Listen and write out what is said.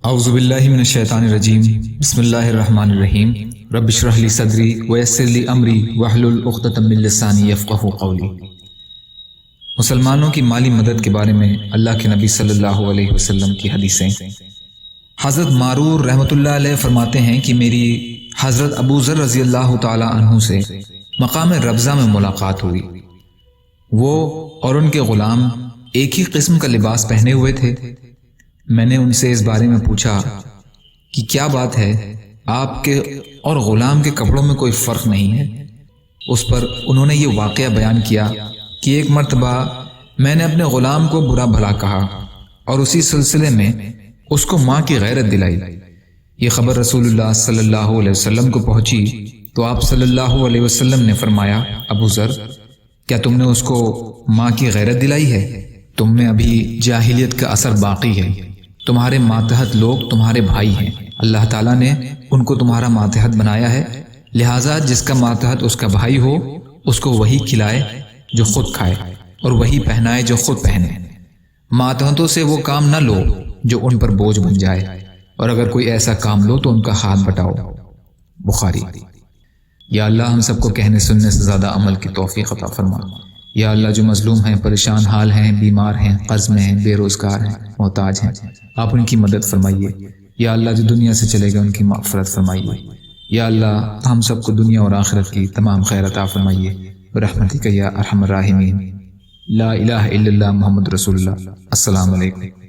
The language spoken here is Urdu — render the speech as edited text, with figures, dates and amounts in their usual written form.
اعوذ باللہ من الشیطان الرجیم بسم اللہ الرحمن الرحیم رب اشرح لی صدری ویسر لی امری واحلل عقدۃ من لسانی یفقہوا قولی۔ مسلمانوں کی مالی مدد کے بارے میں اللہ کے نبی صلی اللہ علیہ وسلم کی حدیثیں۔ حضرت مارور رحمۃ اللہ علیہ فرماتے ہیں کہ میری حضرت ابو ذر رضی اللہ تعالی عنہ سے مقام ربضہ میں ملاقات ہوئی۔ وہ اور ان کے غلام ایک ہی قسم کا لباس پہنے ہوئے تھے۔ میں نے ان سے اس بارے میں پوچھا کہ کیا بات ہے، آپ کے اور غلام کے کپڑوں میں کوئی فرق نہیں ہے؟ اس پر انہوں نے یہ واقعہ بیان کیا کہ ایک مرتبہ میں نے اپنے غلام کو برا بھلا کہا اور اسی سلسلے میں اس کو ماں کی غیرت دلائی۔ یہ خبر رسول اللہ صلی اللہ علیہ وسلم کو پہنچی تو آپ صلی اللہ علیہ وسلم نے فرمایا، ابو ذر، کیا تم نے اس کو ماں کی غیرت دلائی ہے؟ تم میں ابھی جاہلیت کا اثر باقی ہے۔ تمہارے ماتحت لوگ تمہارے بھائی ہیں، اللہ تعالیٰ نے ان کو تمہارا ماتحت بنایا ہے، لہٰذا جس کا ماتحت اس کا بھائی ہو اس کو وہی کھلائے جو خود کھائے اور وہی پہنائے جو خود پہنے۔ ماتحتوں سے وہ کام نہ لو جو ان پر بوجھ بن جائے، اور اگر کوئی ایسا کام لو تو ان کا ہاتھ بٹاؤ۔ بخاری۔ یا اللہ ہم سب کو کہنے سننے سے زیادہ عمل کی توفیق عطا فرما۔ یا اللہ جو مظلوم ہیں، پریشان حال ہیں، بیمار ہیں، قرض میں ہیں، بے روزگار ہیں، محتاج ہیں، آپ ان کی مدد فرمائیے۔ یا اللہ جو دنیا سے چلے گئے ان کی مغفرت فرمائیے۔ یا اللہ ہم سب کو دنیا اور آخرت کی تمام خیر عطا فرمائیے برحمتک یا ارحم الراحمین۔ لا الہ الا اللہ محمد رسول اللہ۔ السلام علیکم۔